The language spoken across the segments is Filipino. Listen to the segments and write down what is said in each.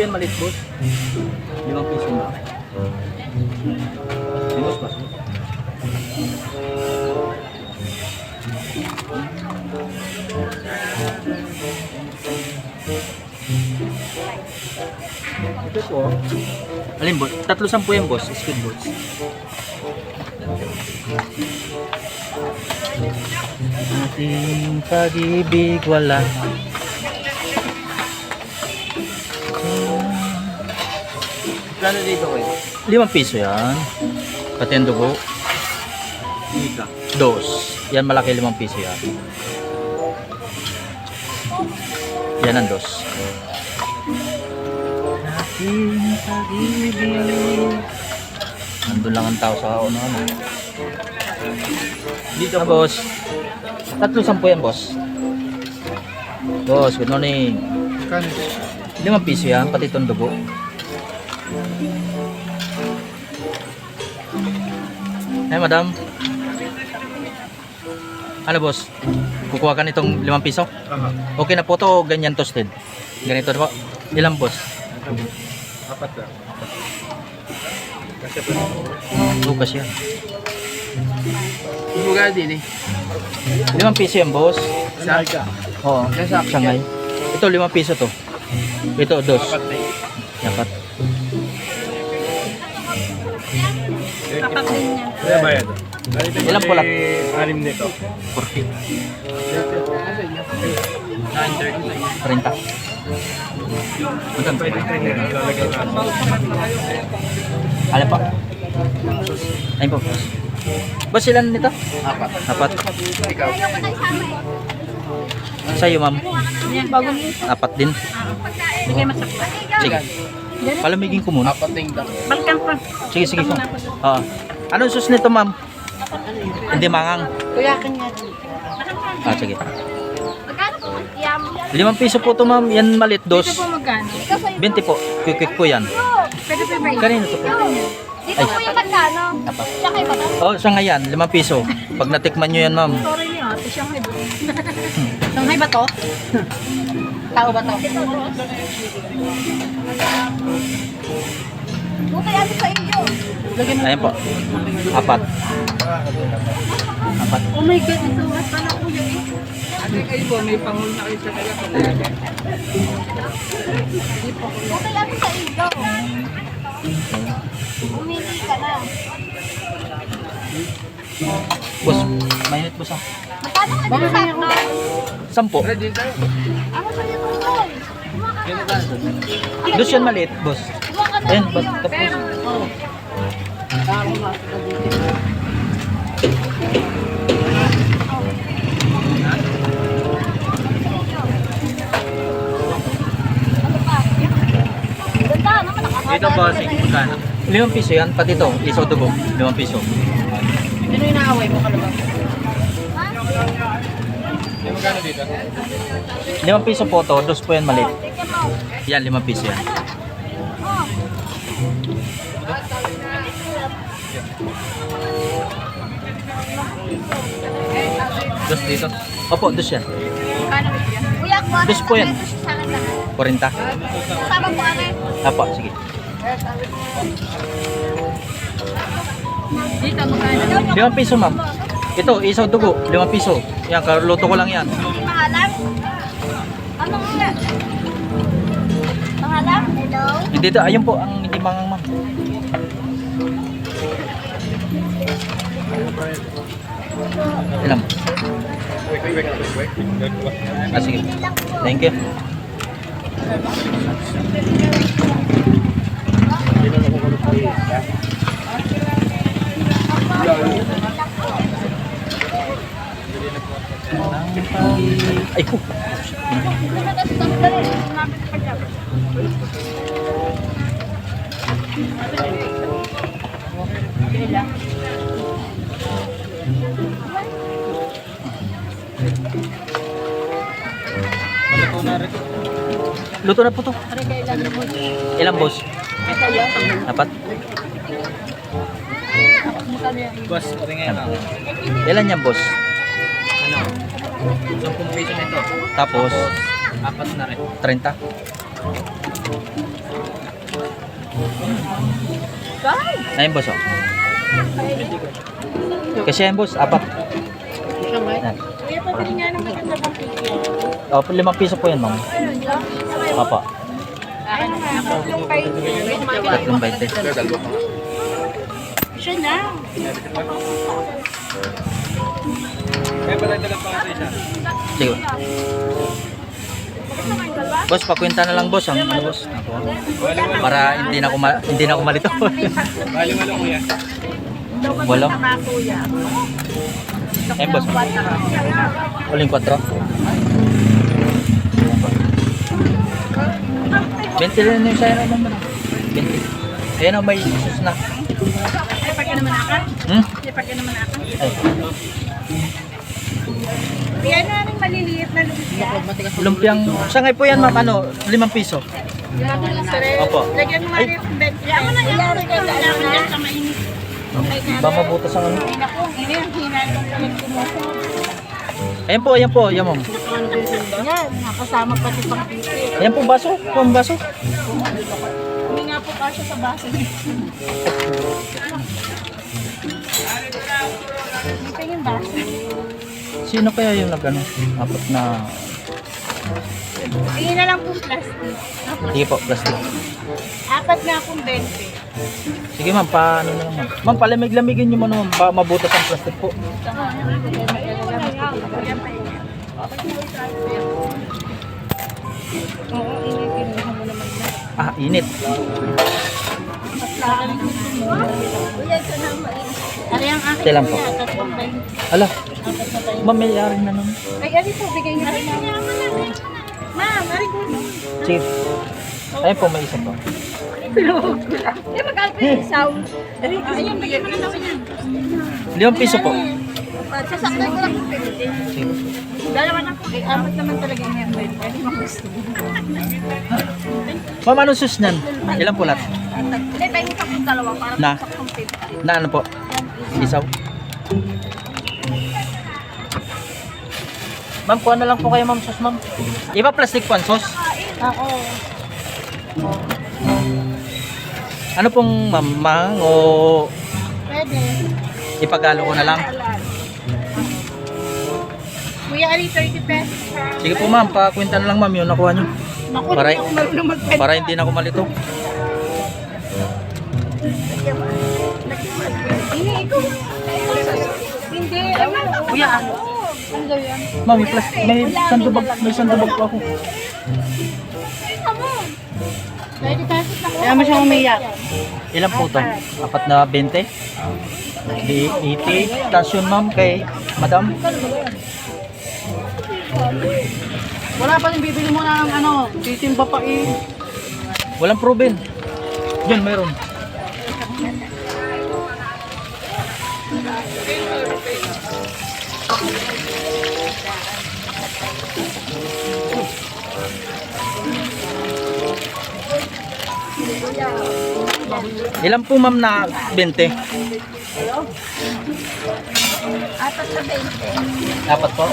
yan maliit, boss. 5 piso na. Boss ba? Ito po. Alin, boss? 3.10 yan, boss. Squid balls. Ating pag-ibig wala. Plano dito kayo? 5 piso yan. Pati ang dugo. Ika. 2. Yan malaki 5 piso yan. Yan ang 2. Ating pag-ibig. Nandun lang ang tao sa ano. Dito na, boss. 3.10 yan, boss. Boss, good morning. 5 piso yan, pati itong dugo. Eh, madam. Ano, boss? Kukuha ka nitong 5 piso? Okay na po to, ganyan toasted. Ganito na po. Ilang, boss? 4 lang. Kasi po. Bukas yan. Bugal din eh. 5 piso yan, boss. Saan ka? Oo, Shanghai. Ito, 5 piso to. Ito, 2. 4 na eh. Dapat. Kaya bayad. Ilan po lang? 6 nito. 40. 30. Magkano pwede kayo lalagay natin? Ano pa? Ayun po. Boss, ilan nito? 4. 4. Ikaw. Sa'yo, ma'am. Yan, bagong 4 din. bigay masakta. Sige. Palamigin ko muna. 4 ting dang. Balkan pa. Sige, sige po. Oo. Anong sus nito, ma'am? Hindi mangang. Kuyakin nga. Ah, sige. Magkano po? Yam. 5 piso po to, ma'am. Yan malit, 2. Ito po magkano? 20 po. Quick po yan. Pwede po ba yun? Kanino to po? Dito po yung magkano? Siya kayo ba? Oh, sa ngayon, 5 piso. Pag natikman nyo yan, ma'am. Sorry niyo, ito Shanghai ba? Shanghai ba to? Tao ba to? Bukay ano sa inyo? Ayan po. 4. 4. Oh my God, ito mas pala kuya eh. Ate kayo po, may pangul na kayo sa kaya po. Bukay ano sa inyo? Umili ka na. Boss, mainit boss ah. Magkano ka dito sa ako? 10. Ready tayo. Ano sa iyo doon? Dos yan maliit, boss. Ayan, ba't tapos? Ganda naman nakakata. Dito bossing, magkano? 5 piso yan, pati ito, isaw dugo, 5 piso. Sino yung naaway mo kalabang? May magkano dito? 5 piso po to, 2 po yan maliit. Yan, 5 piso yan. Dos dito. Opo, dos yan. Kuya, kuha Dos po yan. sa akin lahat. 40. Kasama po ate. Opo, sige. Dito, magkano? 5 piso, ma'am. Ito, isaw dugo, 5 piso. Yan, kaluto ko lang yan. Pangalan? Anong nga? Pangalan? Hello? Hindi to, ayun po, ang hindi mangang, ma'am. Ilan? Wait. Ah, sige. Thank you. Ay ko. Luto na po to. Ilang boss? Apat. Boss, rin ngayon lang. Ilan yan boss? Ano? 10 piso nito. Tapos 4 na rin. 30. Ayun, boss, oh. Kasi yan, boss, apat. Yan. Kuya, pabili nga ng maganda pang picture. O, 5 piso po yan, ma'am. Opo. Tatlong kayo. 3.20. Siya na. Kaya pala dalag pa kasi siya. Sige. Boss, pakwenta na lang, boss. Ang ano, boss? Ako. Para hindi na ako malito. Bali-walo kuya. Walo. Ayun, boss. Uling 4. 20 rin yung sa'yo naman. 20. Ayan o, may sus na. Ay, pag ka naman aka? Hmm? Ay, pag ka naman aka? Ay. Yan na rin maliliit na lumpia. Lumpiang, sangay po yan, ma'am, ano, 5 piso. Opo. Lagyan mo nga rin yung bed. Yaman na yan. Kailangan yan sa mainit. Ba mabutas ang ano? Ay, naku, hindi yung hinanong kumuko. Ayan po, yan, ma'am. Yan, nakasama pati pang pipi. Ayan po, baso. Baso. Hindi nga po kasya sa baso. Dito yung baso. Sino kaya yung nag-ano? Apat na... Tingin na lang po plastic. Sige po, plastic. Apat na akong 20. Sige, ma'am, paano na lang, ma'am? Ma'am, palamig-lamigin nyo muna, ma'am. Mabutas ang plastic po. Oo, inikinuha mo naman na. Ah, init. Kuya, ito na ang mainit. Ano yung akin? Kailan po? Tatlong 20. Ala, Apat na tayo. ma'am, may ari na naman. Ay, ano po, bigay niyo rin naman. Ma'am, ari ko. Sige. Ayun po, may isa po. Eh, magkalpo yung isaw. Ayun, bigay mo na naman yan. 5 piso po. Sasaktan ko lang yung 20. Sige. Dalawa na po. Amat naman talaga yung hairline. Pwede mo gusto. Ma'am, anong sus niyan? Ilan po lahat? Hindi, tayo pa po dalawa para Na? saktong 50. Na ano po? Isaw? Ma'am, kuha na lang po kayo, ma'am, sos, ma'am. Iba plastic po ang sos? Oo. Ano pong mamang o Pwede. ipagalo ko na lang? Kuya, ali 30 pesos. Sige po, ma'am, pakwenta na lang, ma'am, yun nakuha nyo. Naku, Para- hindi ako marunong magpenta. Para hindi na ako malito. Hindi, ikaw. Hindi. Kuya, ano? Ano daw yan? Ma'am, may sandubag po ako. 30 pesos lang. Kaya mo siyang umiyak. Ilan po ito? Apat na 20? Di 80. Tapos yun, ma'am, kay madam. Wala pa rin bibili mo ng ano, titimba pa eh. Walang proven. Yun, mayroon. Ilan po, ma'am, na 20? Apat na 20. Apat po?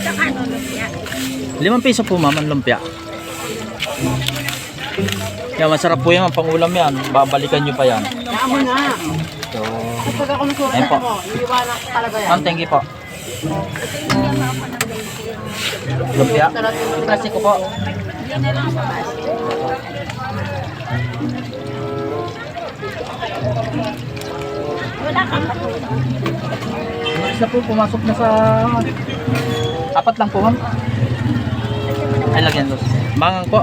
Saka ano lumpia. 5 piso po, ma'am, ang lumpia. Yan, masarap po yan, pang ulam yan. Babalikan nyo pa yan. Kaya mo na. So, Kapag ako nasulat ayun po. mo, iiwanan ko talaga yan. Ma'am, thank you po. Lumpia. Plastic ko po. Wala kang Umalis na po, pumasok na sa... Apat lang po, ma'am. Ay, lagyan dos. Mangang po.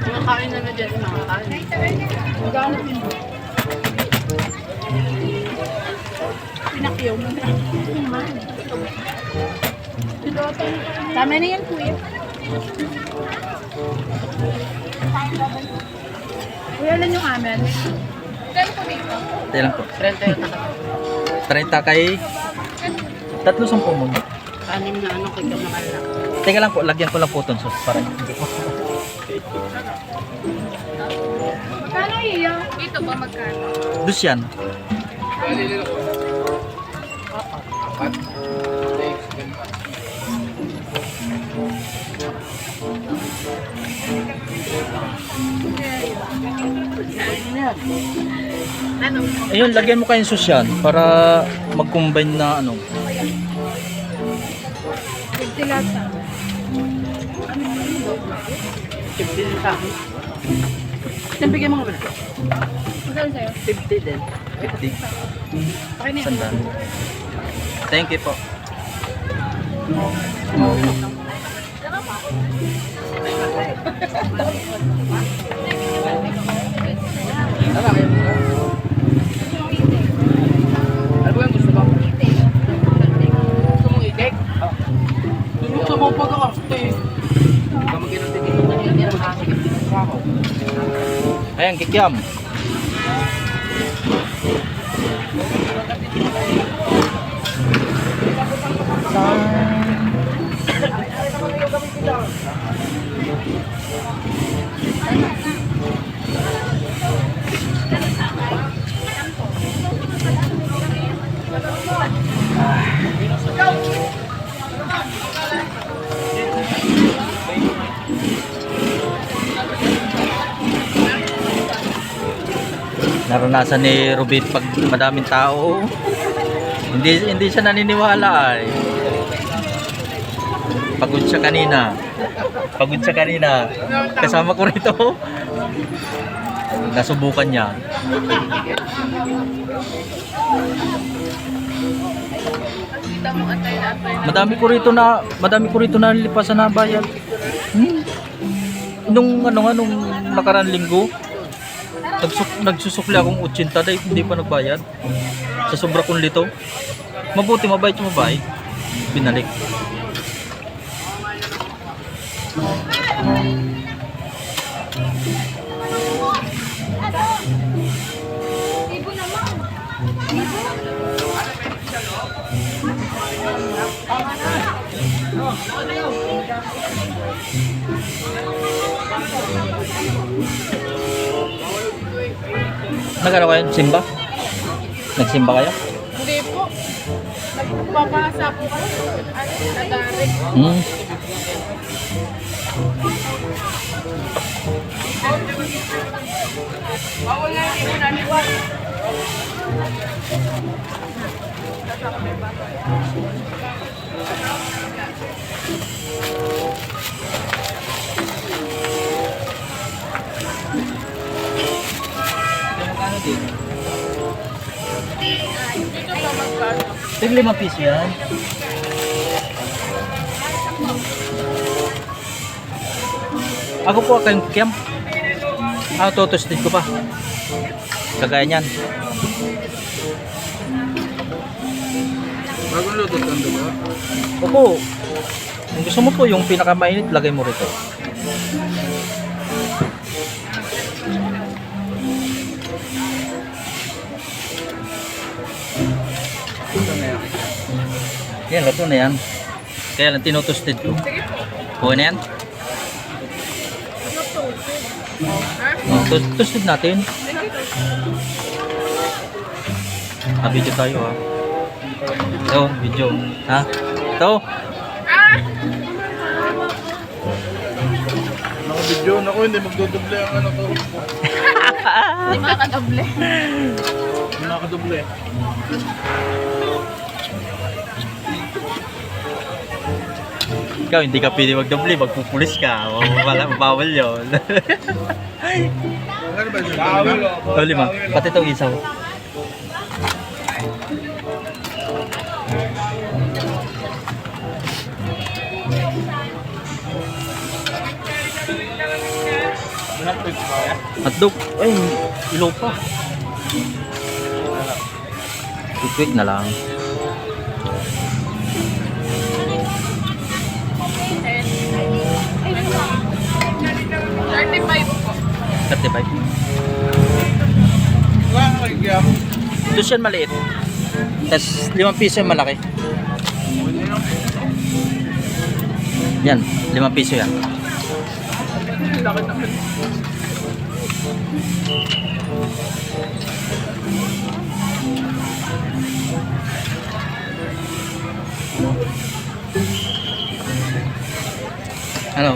Kumakain na na dyan, kumakain. Magkano din? Pinakyaw mo na. Tama na yan, kuya. Kuya, lang yung amin. Kano po dito? Tayo lang po. 30 kay... 310 mo. Anim na ano, kaya makalak. Teka lang po, lagyan ko lang po itong sauce para hindi po. Kano Dito ba magkano? Dus yan. Bali nila ko. Apat. Next. Ano? Ayun, lagyan mo kayong sauce yan para mag-combine na ano. 50 lata. 50 sa akin. Saan bigyan mo ka ba? Magkano sa'yo? 50 din. 50. Okay na yun. Sandaan. Thank you po. Ano ba yung gusto mo? Gusto mong itik? Gusto mo pag-arte. Ayan, kikiam. Naranasan ni Rubin pag madaming tao. Hindi siya naniniwala ay. Pagod siya kanina. Kasama ko rito. Nasubukan niya. Madami ko rito na nilipasan na bayad. Nung nakaraan linggo, nagsusukli akong 80 dahil hindi pa nagbayad. Sa sobra kong lito. Mabuti mabait yung mabait. Binalik. Nagano kayo? Simba? Nagsimba kayo? Hindi po. Nagpapasa po. Nagarik. Tig 5 piso yan. Ako po kayong kiam. Tutosted ko pa. Kagaya niyan. Bagong luto ito ba? Opo. Kung gusto mo po yung pinakamainit, lagay mo rito. Yan, luto na yan. Kaya lang tinutosted ko. Okay na yan? Toasted natin. Video tayo ha. Ito, video. Ha? Ito. Naka-video na ko, hindi magdodoble ang ano to. Hindi makakadoble. Nakadoble. Ikaw, hindi ka pwede magdoble, magpupulis ka. Bawal yun. Ano ba yun? Bawal o. 5. Pati itong isaw. Hotdog. Ay, ilaw pa. Quick na lang. po. 35. Wala kang nagyam. Ito siya maliit. Tapos 5 piso yung malaki. Yan, 5 piso yan. Ano,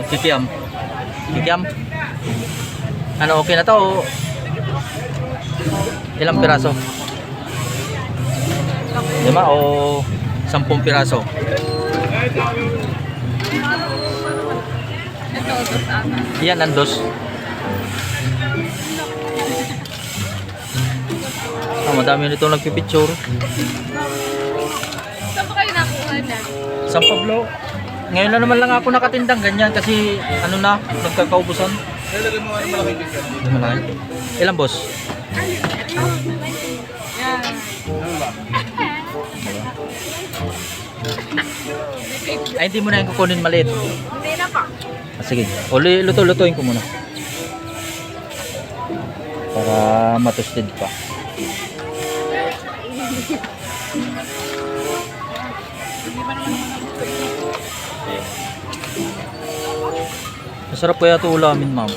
kikiam? Kikiam? Ano, okay na to? Ilang piraso? 5 o 10 piraso? Yan, nandos. Madami nito nagpipicture. Saan pa kayo nakuha na? San Pablo. Ngayon na naman lang ako nakatindang ganyan kasi ano na, nagkakaubusan. Nilagay mo ano malaking kikiam. Malaki. Ilang boss? Yan. Ano ba? Ay, hindi mo na yung kukunin maliit. Hindi na pa. Sige. O, luto-lutuin ko muna. Para matusted pa. Masarap kaya ito ulamin, ma'am.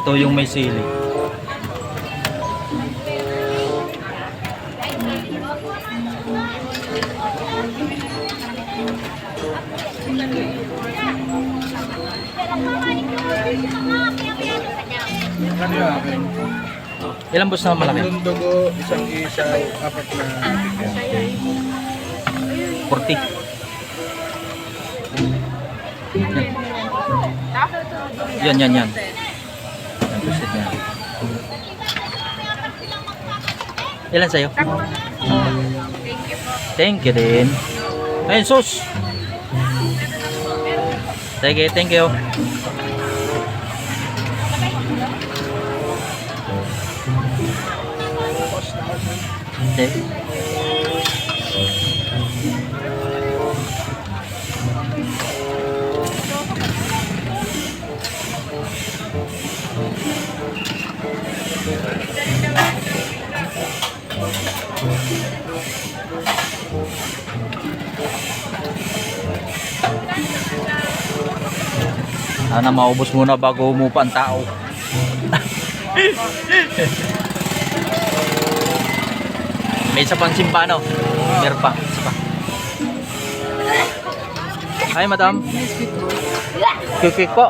Ito yung may sili. Ano yung akin? Ilang boss na malaki? Tatlong dugo, isang isaw, 4 na kikiam. 40. Yan, yan, yan. Yan, toasted yan. Ilan sa'yo? Thank you din. Ayun, sus! Sige, thank you. Okay. Sana maubos muna bago umupa ang tao. May isa pang simba, no? Meron pa. Isa pa. Hi, madam. Kikik po.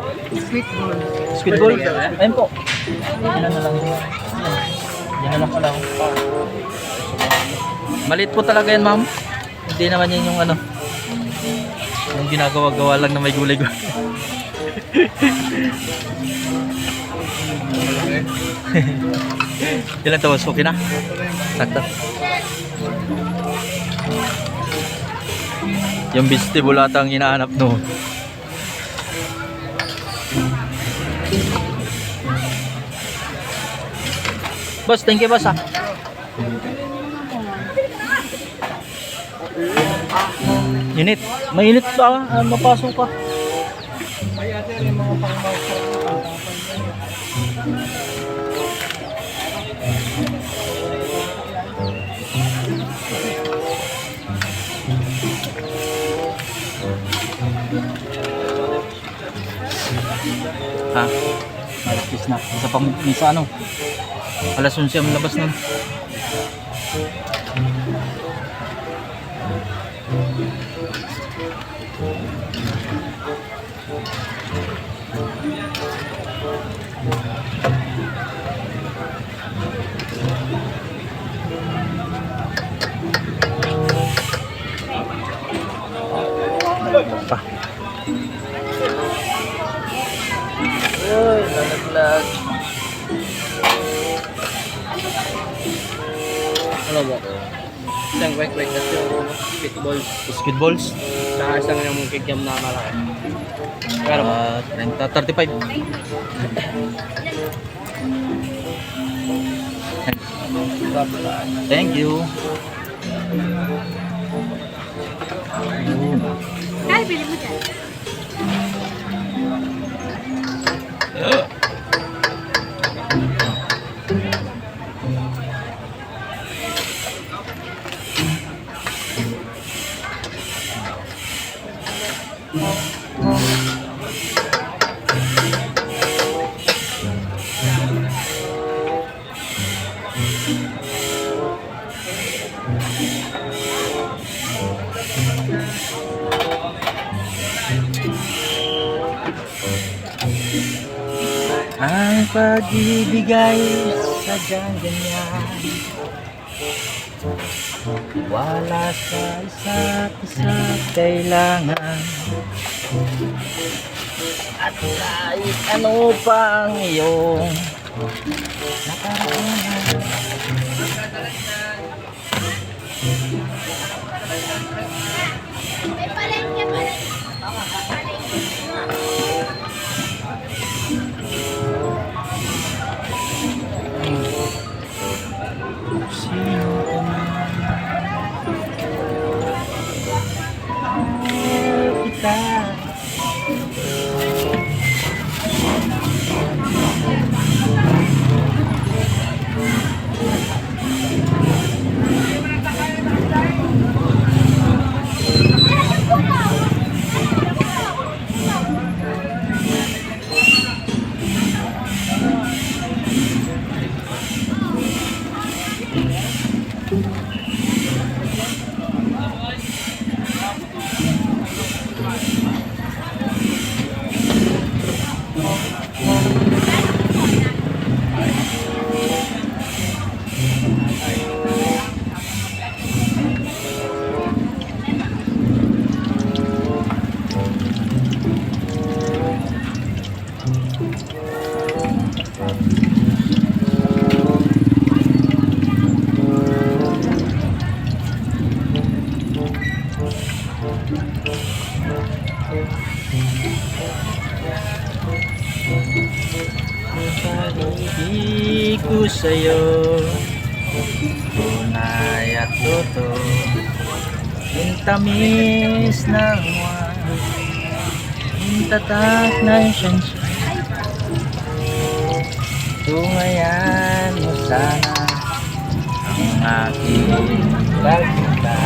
Squid ball. Ayun po. Yan na lang. Yan na lang pala. Maliit po talaga yan, ma'am. Hindi naman yan yung ano. Yung ginagawa-gawa lang na may gulay-gulay. Ilan tawas? Okay na? Sakto. Yung vegetable ata ang hinahanap no. Boss, thank you boss ah. Init. Mainit pa. Mapasok ka. Kaya ito yung mga pangmasa. Ha? Malapis na. Isa pang isa ano? Alas 11 ang labas nun. Pa. Uy, lalaglag. Ano ba? Isang wek-wek na spitballs. Squid balls. Saka isang yung kikiam na malaki. Pero 30, 35. Thank you. Kaya bili mo dyan. pag-ibigay sadyang ganyan. Wala sa isa't isa't kailangan. At kahit ano pang iyong nakaraanan. Sino ka man? Kita. Pag-ibig ko sa'yo, tunay at totoo, yung tamis ng buwan, yung tatak ng syansya. Tungayan mo sana ang aking pagkita.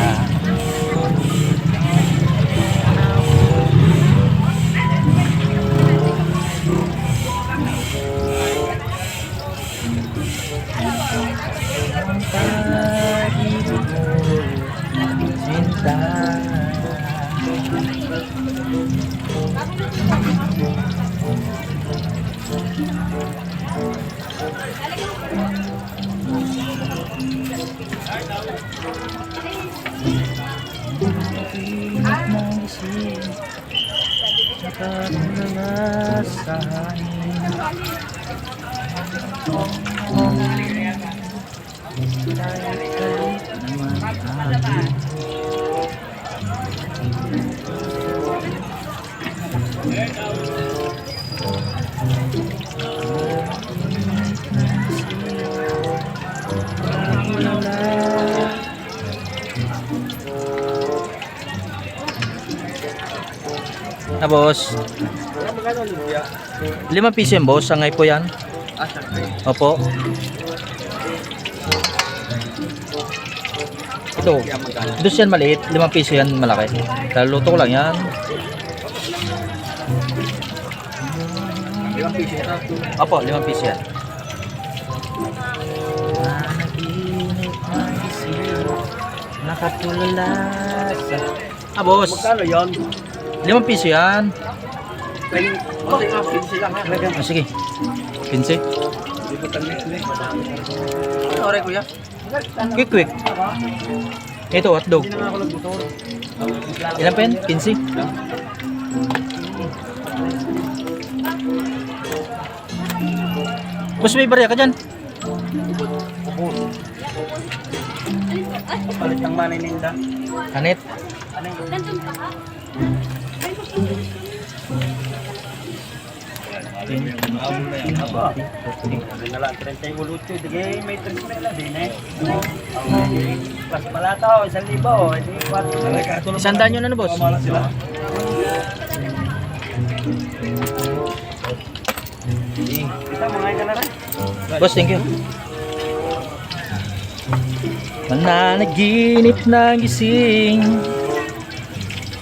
Na boss, Magkano luya? 5 piso yan boss, sangay po yan. Sakay. Opo. Ito, dos yan maliit, 5 piso yan malaki. Kaluto ko lang yan. 5 piso ito. Opo, 5 piso yan. Nakatulala sa... boss, Magkano yun? 5 piso yan. Okay ka, piso lang ha. Sige, 15. Hindi ko tamis na eh. Ano oray kuya? Quick, quick. Ito, hotdog. Hindi na nga ako nagbutor. Ilan pa yan? 15? Boss, may barya ka dyan. Palit ng manay ninda. Anit. Aba. Sabi na lang, 38. Sige, may 3 na din eh. Pas malataw, 1,000. Hindi 4. Isandaan nyo na boss. Pamala sila. Kita mga ka na rin. Boss, thank you. Mananaginip ng gising.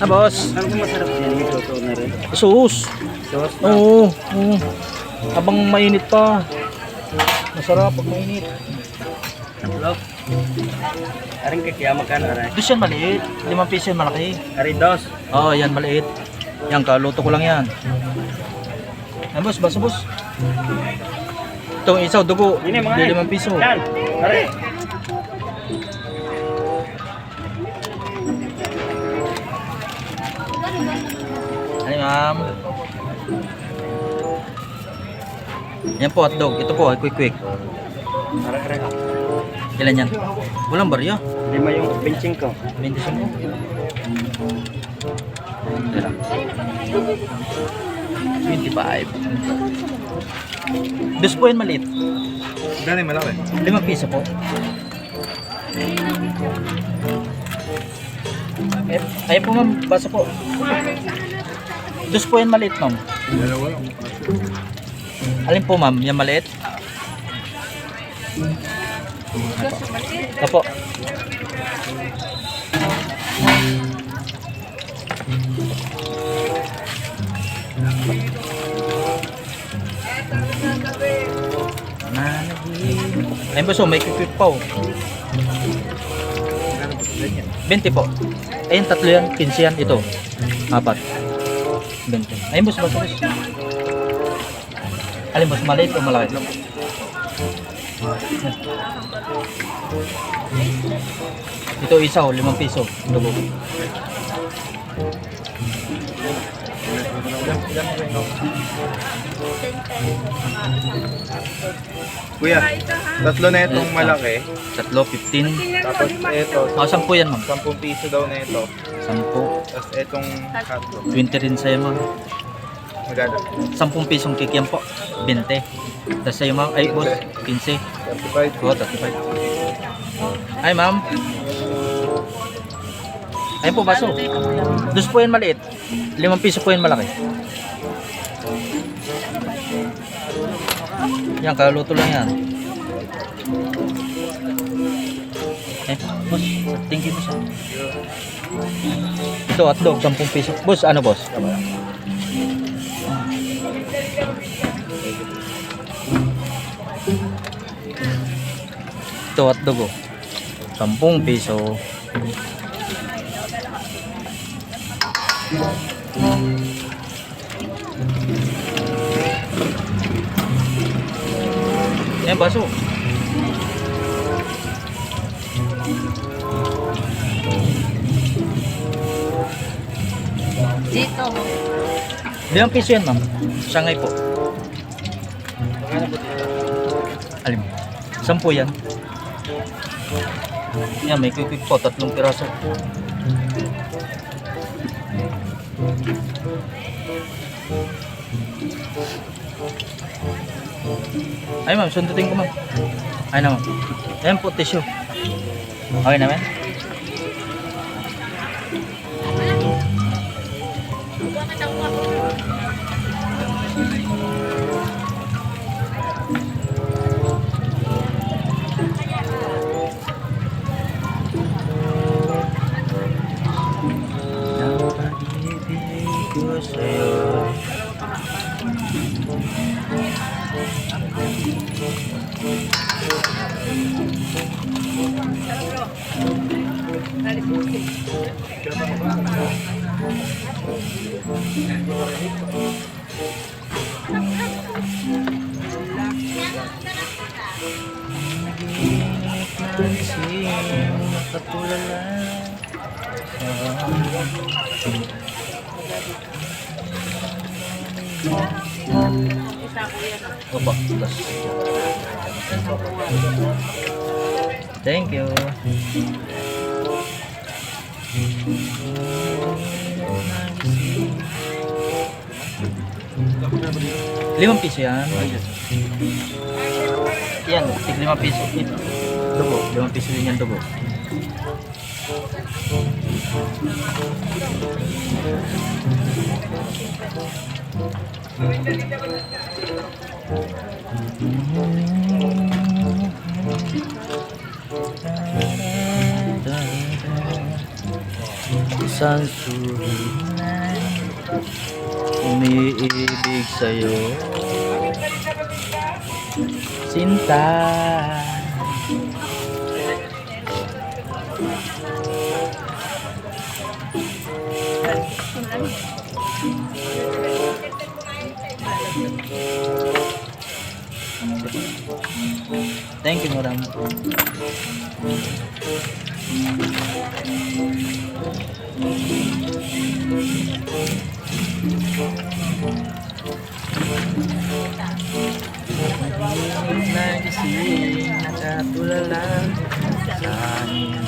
Boss. Ano kung masarap yan? Ito na rin. Sus. Sauce na. Oo. Oo. Habang mainit pa. Masarap pag mainit. Hello. Aring kaya magkano aray? Dos yan maliit. 5 piso yan malaki. Aring dos. Oo, yan maliit. Yan, kaluto ko lang yan. Yan boss, basta boss. Itong isaw dugo, Ini mga di 5 piso. Yan. Pare. Ay, ma'am. Yan po, hotdog. Ito po, ay quick. Pare. Ilan yan? Walang barya. 5 yung benching ko. 25. Ito lang. 25. Dus po yun maliit. Gano'y malaki? 5 piso po. Ayun po ma'am, baso po. Dus po yun maliit ma'am. Dalawa lang. Alin po ma'am, yung maliit? Apo. Ayun baso, may quick pa oh. 20 po. Ayun, tatlo yan, 15 yan, ito. 4. 20. Ayun boss, baso boss. Alin boss, maliit o malaki? Ito isaw, 5 piso. Dugo. Kuya, tatlo na itong malaki. Tatlo, 15. Tapos ito, O, 10 yan ma'am. 10 piso daw na ito. 10. Tapos itong hotdog. 20 rin sa'yo ma'am. Maganda. 10 pisong cake yan po. 20. Tapos sa'yo ma'am, ay boss, 15. 35. Oo, 35. Ay ma'am. Ayun po baso. Dus po yan maliit. 5 piso po yan malaki. Yan, kaluto lang yan. Eh, boss, thank you boss. Ito, hotdog, 10 piso. Boss, ano boss? Ito, hotdog oh. 10 piso. Yan, baso. Dito. 5 piso yan, ma'am. Shanghai po. Alim. 10 yan. Yan, may quick po. 3 piraso. Ay ma'am, sundutin ko ma'am. Ay na ma'am. Ayan po, tissue. Okay naman? Napag-ibig ko sa'yo. Opo. Thank you. Limang piso yan. Yan, tig 5 piso. Dugo, 5 piso din yan dugo. Isang suri na umiibig sa'yo, sinta. Kasi marami. Nagising, nakatulala sa amin.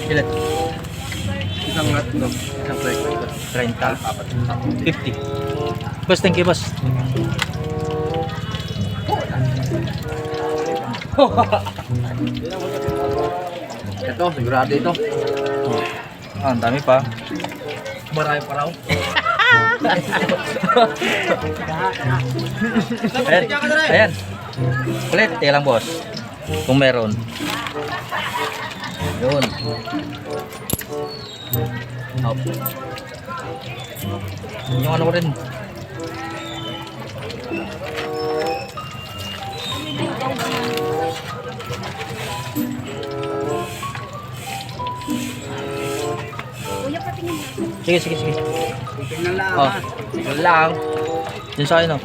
Ilan? Isang hotdog. Isang breakfast. 30. 50. Boss, thank you, boss. Ito, sigurado ito. Ah, ang dami pa. Marami pa raw. Ayan. Ayan. Kulit, teka lang, boss. Kung meron. Yun. Up. Yung ano ko rin. Sige, sige, sige. Tingnan lang Oh, ha. yun lang. Yun sa akin, oh.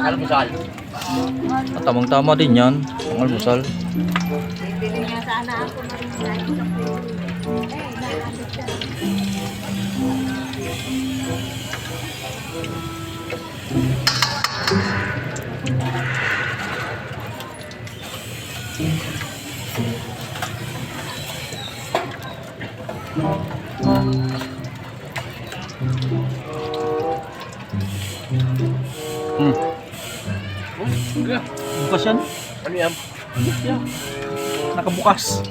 Almusal. At tamang-tama din yan. Ang almusal. Bibili nga sana ako na rin sa naabot siya. Bukas yan. Ano yan? Nakabukas.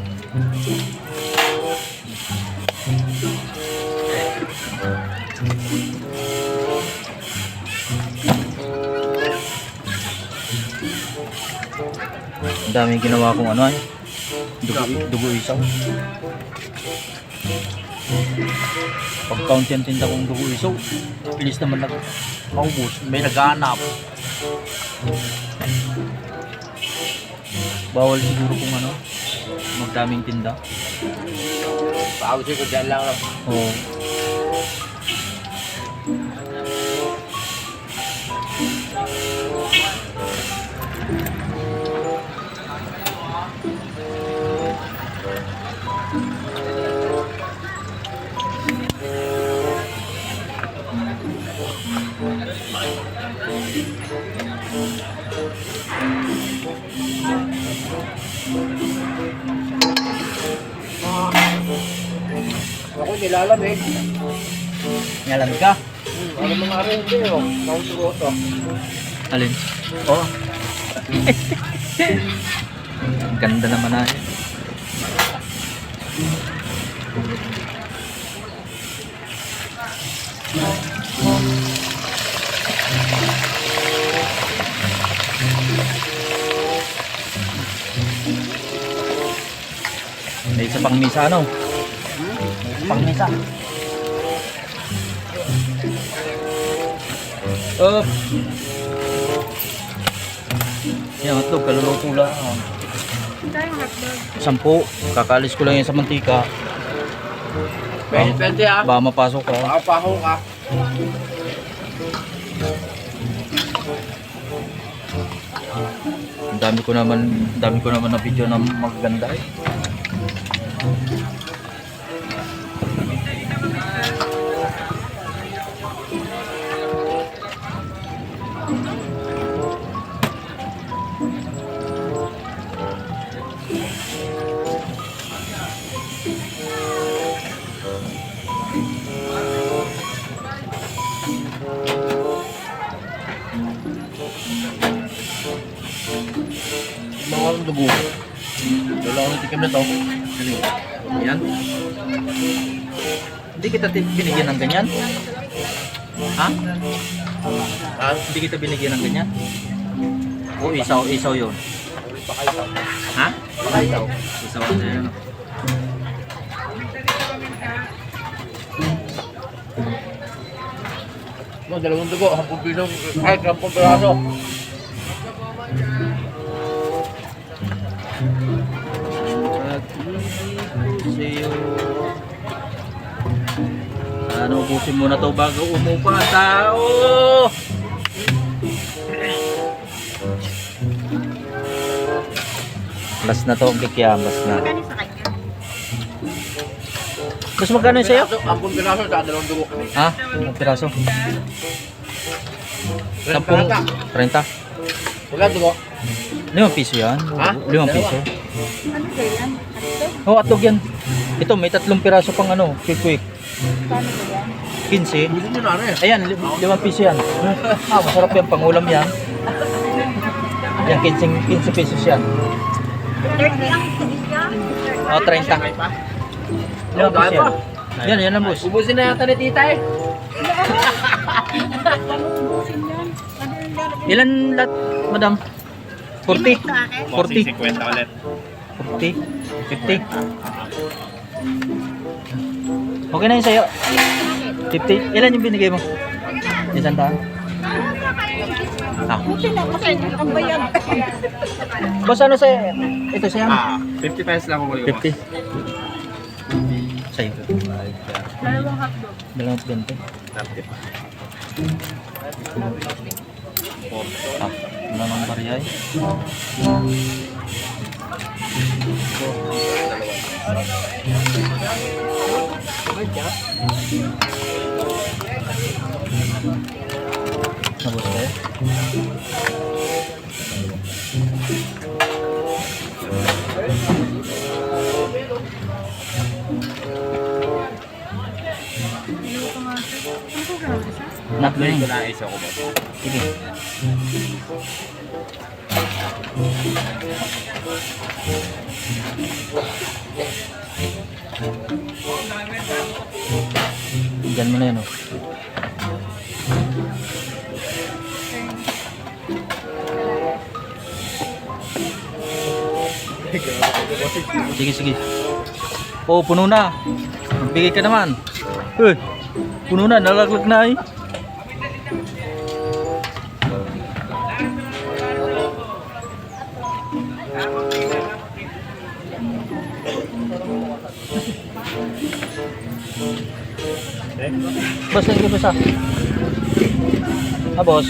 Ang daming ginawa kong ano ay. Dugo isaw. Pag-count yan tinda kong dugo isaw. Bilis naman nag-maubos. May naghanap. Bawal siguro kung ano, magdaming tinda. Bago siguro dyan lang lang. Oo. Ako nilalamig. Ngalamig ka? Ano mga rin hindi oh. Nausugoso. Alin? Oo. Ang ganda naman na. May isa pang misa ano? Pang misa. Up. Yan, hotdog, kaluluto lang. 10. Kakalis ko lang yan sa mantika. 20 ah. Baka mapasok ka. Makapaho ka. Ang dami ko naman na video na magaganda eh. Mga dugo. Dalawang tikim na to. Yan. Hindi kita binigyan ng ganyan? Ha? Hindi kita binigyan ng ganyan? O isaw yun. Ha? Isaw na yan. No, 2 dugo, 10 piso, kahit 10 piraso. Sa'yo. Ano, ubusin mo na to bago umupa ang tao. Last na to, ang kikiam, last na. Magkano sa kanya? Mas magkano yung sa'yo? 10 piraso, saka 2 dugo. Ha? Ang piraso? 10, 30. Wala dugo. 5 piso yan? Ha? 5 piso. Ano ba yan? Ato? Oh, atog yan. Ito, may 3 piraso pang ano, quick. Paano ba yan? 15. Gusto nyo na rin. Ayan, 5 piso yan. Ah, masarap yan, pangulam yan. Yan, 15 pesos yan. 30 ang siya. Oh, 30. 5 piso yan. Yan ang boss. Ubusin na yata ni tita eh. Ubusin yan. Ano yung lalagyan? Ilan lahat, madam? 40? Ito akin? 40? 50 ulit. 40? 50? Okay na yun sa'yo. 50? Ilan yung binigay mo? 100? Ah. Buti na kasi ang bayan. Boss, ano sa'yo? Ito sa'yo? 50 pesos lang ako kuya. 50? Sa'yo. Dalawang hotdog. 220. Ah, wala nang bariyay. Nabos tayo. Not Play ko na. na isa ko boss. Sige. Diyan mo na yan, oh. Sige, sige. Oh, puno na. Bigay ka naman. Puno na, nalaglag na eh. Boss, thank you, boss, ah. Ah, boss.